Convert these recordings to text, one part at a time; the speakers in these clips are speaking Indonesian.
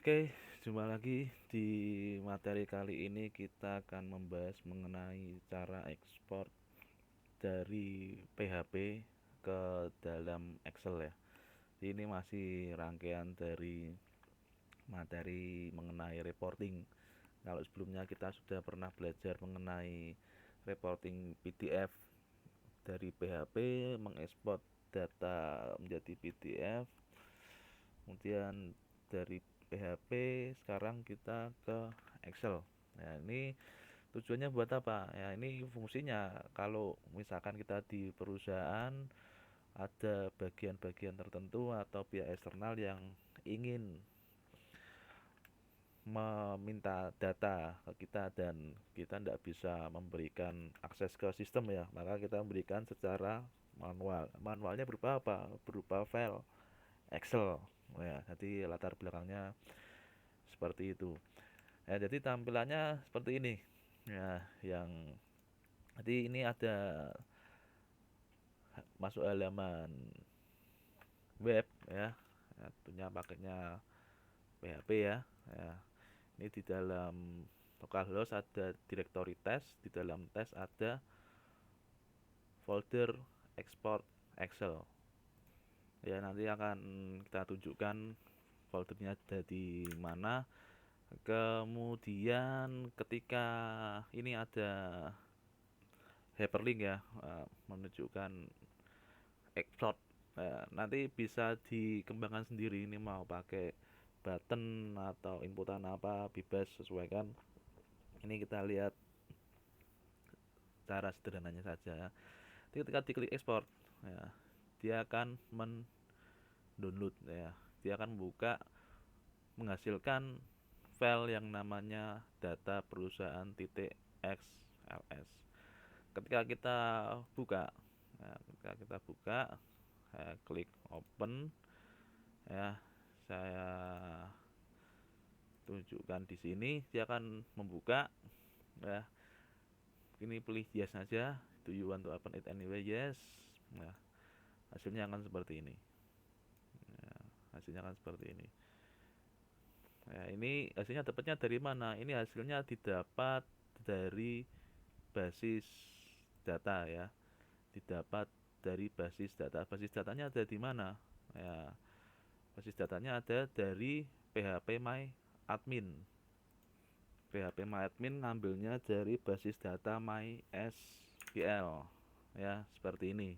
Oke, jumpa lagi di materi kali ini kita akan membahas mengenai cara ekspor dari PHP ke dalam Excel ya. Ini masih rangkaian dari materi mengenai reporting. Kalau sebelumnya kita sudah pernah belajar mengenai reporting PDF dari PHP, mengekspor data menjadi PDF, kemudian dari PHP sekarang kita ke Excel. Nah, ini tujuannya buat apa? Ya, ini fungsinya kalau misalkan kita di perusahaan ada bagian-bagian tertentu atau pihak eksternal yang ingin meminta data ke kita dan kita tidak bisa memberikan akses ke sistem ya, maka kita memberikan secara manual. Manualnya berupa apa? Berupa file Excel. Ya, jadi latar belakangnya seperti itu. Ya, jadi tampilannya seperti ini. Ya, yang jadi ini ada masuk halaman web ya. Ya, tentunya pakainya PHP ya. Ya, ini di dalam localhost ada directory test, di dalam test ada folder export Excel. Ya, nanti akan kita tunjukkan foldernya ada di mana. Kemudian ketika ini ada hyperlink ya, menunjukkan export. Nanti bisa dikembangkan sendiri, ini mau pakai button atau inputan apa bebas sesuaikan. Ini kita lihat cara sederhananya saja. Jadi ketika diklik export, ya, dia akan mendownload ya. Dia akan membuka menghasilkan file yang namanya data perusahaan titik XLS. Ketika kita buka, ya, ketika kita buka, saya klik open ya, saya tunjukkan di sini, dia akan membuka ya. Ini pilih yes saja. Do you want to open it anyway? Yes. Nah, hasilnya akan seperti ini. Ya, hasilnya akan seperti ini. Ya, ini hasilnya dapatnya dari mana? Ini hasilnya didapat dari basis data ya. Didapat dari basis data. Basis datanya ada di mana? Ya, basis datanya ada dari PHP My Admin. PHP My Admin ngambilnya dari basis data MySQL. Ya, seperti ini.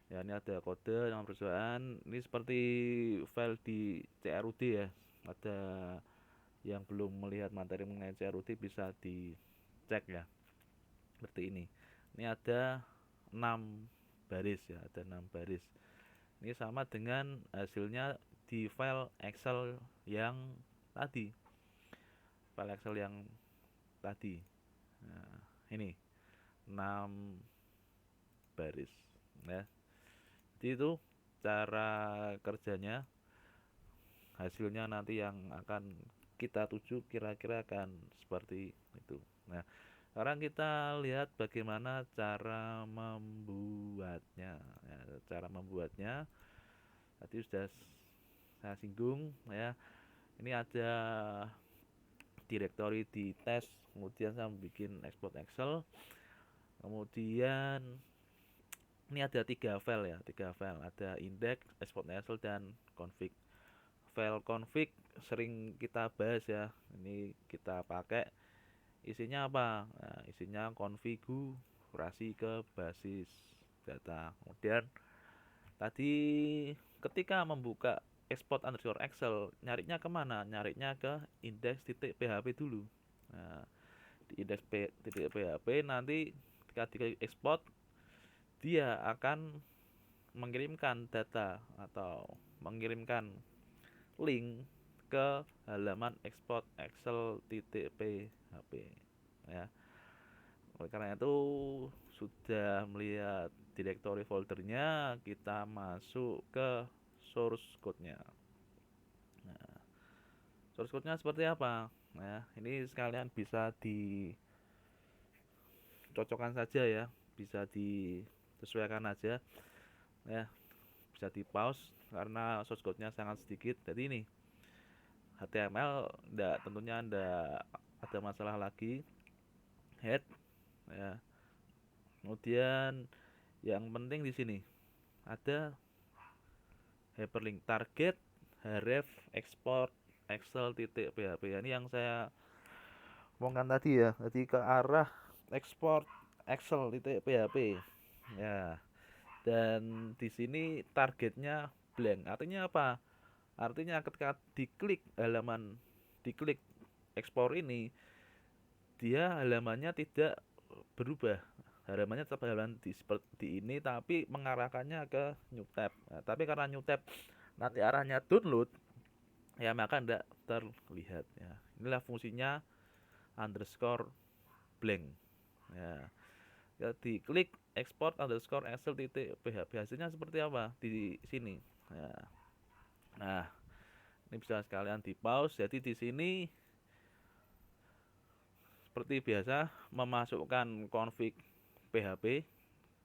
Ya, ini ada kode nama perusahaan. Ini seperti file di CRUD ya. Ada yang belum melihat materi mengenai CRUD bisa dicek ya. Seperti ini. Ini ada 6 baris ya, ada 6 baris. Ini sama dengan hasilnya di file Excel yang tadi. File Excel yang tadi. Nah, ini 6 baris ya. Jadi itu cara kerjanya. Hasilnya nanti yang akan kita tuju kira-kira akan seperti itu. Nah, sekarang kita lihat bagaimana cara membuatnya. Ya, cara membuatnya tadi sudah saya singgung ya. Ini ada directory di test, kemudian saya bikin export Excel, kemudian ini ada 3 file ya, 3 file, ada index, export Excel dan config. File config sering kita bahas ya, ini kita pakai isinya apa? Nah, isinya konfigurasi ke basis data. Kemudian tadi ketika membuka export underscore Excel, nyarinya kemana? Nyarinya ke index.php dulu. Nah, di index.php nanti ketika di export dia akan mengirimkan data atau mengirimkan link ke halaman export excel.php ya. Oleh karena itu sudah melihat directory foldernya, kita masuk ke source code-nya. Nah, source code-nya seperti apa? Nah, ini sekalian bisa dicocokkan saja ya, bisa disesuaikan aja ya, bisa di pause karena source code-nya sangat sedikit. Jadi ini HTML tentunya ndak ada masalah lagi. Head ya. Kemudian yang penting di sini ada hyperlink target href export excel titik php. Ini yang saya omongkan tadi ya. Jadi ke arah export excel titik php. Ya. Dan di sini targetnya blank. Artinya apa? Artinya ketika diklik ekspor ini, dia halamannya tidak berubah. Halamannya tetap halaman seperti ini tapi mengarahkannya ke new tab. Nah, tapi karena new tab nanti arahnya download, ya maka tidak terlihat ya. Inilah fungsinya underscore blank. Ya. Ya diklik export underscore excel titik php, hasilnya seperti apa di sini ya. Nah ini bisa sekalian di pause. Jadi di sini seperti biasa memasukkan config php.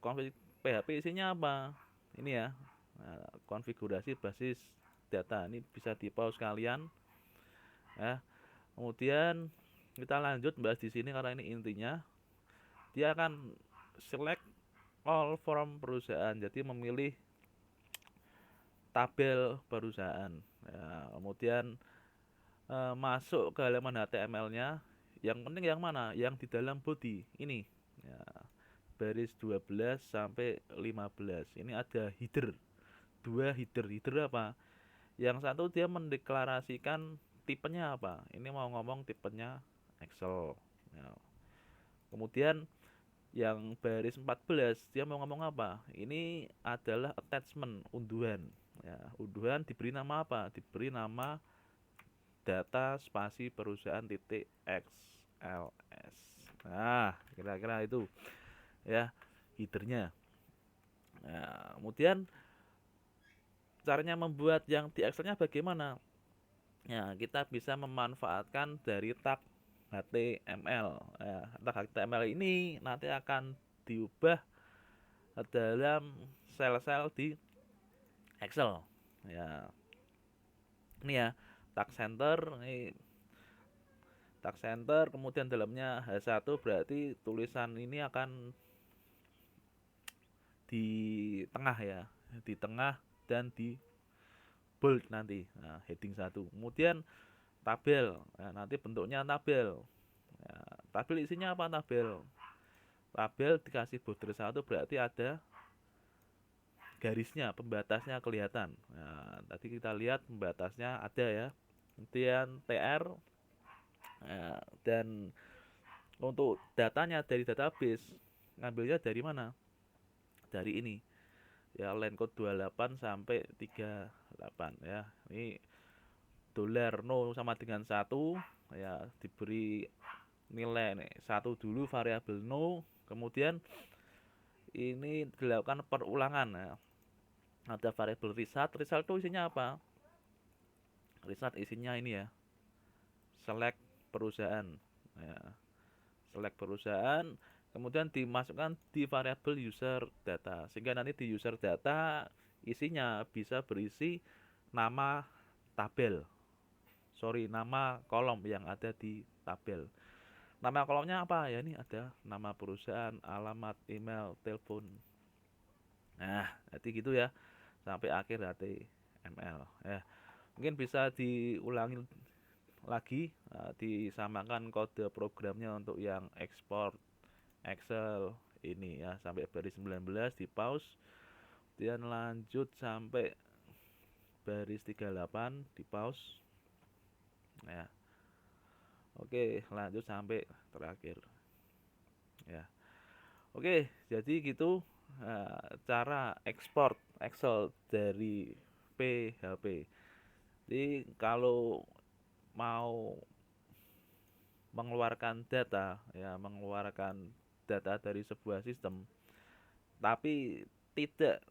Config php isinya apa ini ya. Nah, konfigurasi basis data ini bisa di pause kalian ya. Kemudian kita lanjut bahas di sini karena ini intinya. Dia akan select all from perusahaan, jadi memilih tabel perusahaan ya. Kemudian masuk ke halaman HTML-nya. Yang penting yang mana? Yang di dalam body ini ya, baris 12 sampai 15. Ini ada header, dua header apa? Yang satu dia mendeklarasikan tipenya apa, ini mau ngomong tipenya Excel ya. Kemudian yang baris 14 dia mau ngomong apa, ini adalah attachment, unduhan ya. Unduhan diberi nama apa? Diberi nama data spasi perusahaan titik XLS. Nah kira-kira itu ya headernya. Nah, kemudian caranya membuat yang di Excelnya bagaimana ya, kita bisa memanfaatkan dari tag HTML ya. Tag HTML ini nanti akan diubah dalam sel-sel di Excel ya. Ini ya tag center, ini tag center, kemudian dalamnya H1, berarti tulisan ini akan di tengah ya, di tengah dan di bold nanti. Nah, heading 1. Kemudian tabel. Nah, nanti bentuknya tabel. Ya, tabel isinya apa tabel? Tabel dikasih border 1 berarti ada garisnya, pembatasnya kelihatan. Nah, tadi kita lihat pembatasnya ada ya. Kemudian TR ya, dan untuk datanya dari database ngambilnya dari mana? Dari ini ya, line code 28 sampai 38 ya. Ini dolar no sama dengan 1 ya, diberi nilai nih 1 dulu variabel no. Kemudian ini dilakukan perulangan ya. Ada variabel result. Result itu isinya apa? Result isinya ini ya, select perusahaan ya. Select perusahaan, kemudian dimasukkan di variabel user data, sehingga nanti di user data isinya bisa berisi nama tabel, nama kolom yang ada di tabel. Nama kolomnya apa ya, ini ada nama perusahaan, alamat, email, telepon. Nah jadi gitu ya sampai akhir HTML ya. Mungkin bisa diulangi lagi, disamakan kode programnya untuk yang ekspor Excel ini ya sampai baris 19 di pause, kemudian lanjut sampai baris 38 di pause ya. Oke, lanjut sampai terakhir ya. Oke, jadi gitu cara ekspor Excel dari PHP. Jadi kalau mau mengeluarkan data ya, mengeluarkan data dari sebuah sistem tapi tidak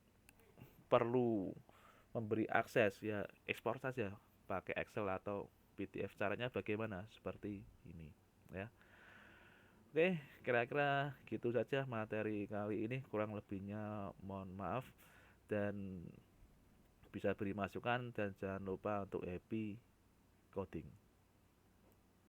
perlu memberi akses ya, ekspor saja pakai Excel atau PDF. Caranya bagaimana? Seperti ini ya. Oke, kira-kira gitu saja materi kali ini, kurang lebihnya mohon maaf, dan bisa beri masukan dan jangan lupa untuk happy coding.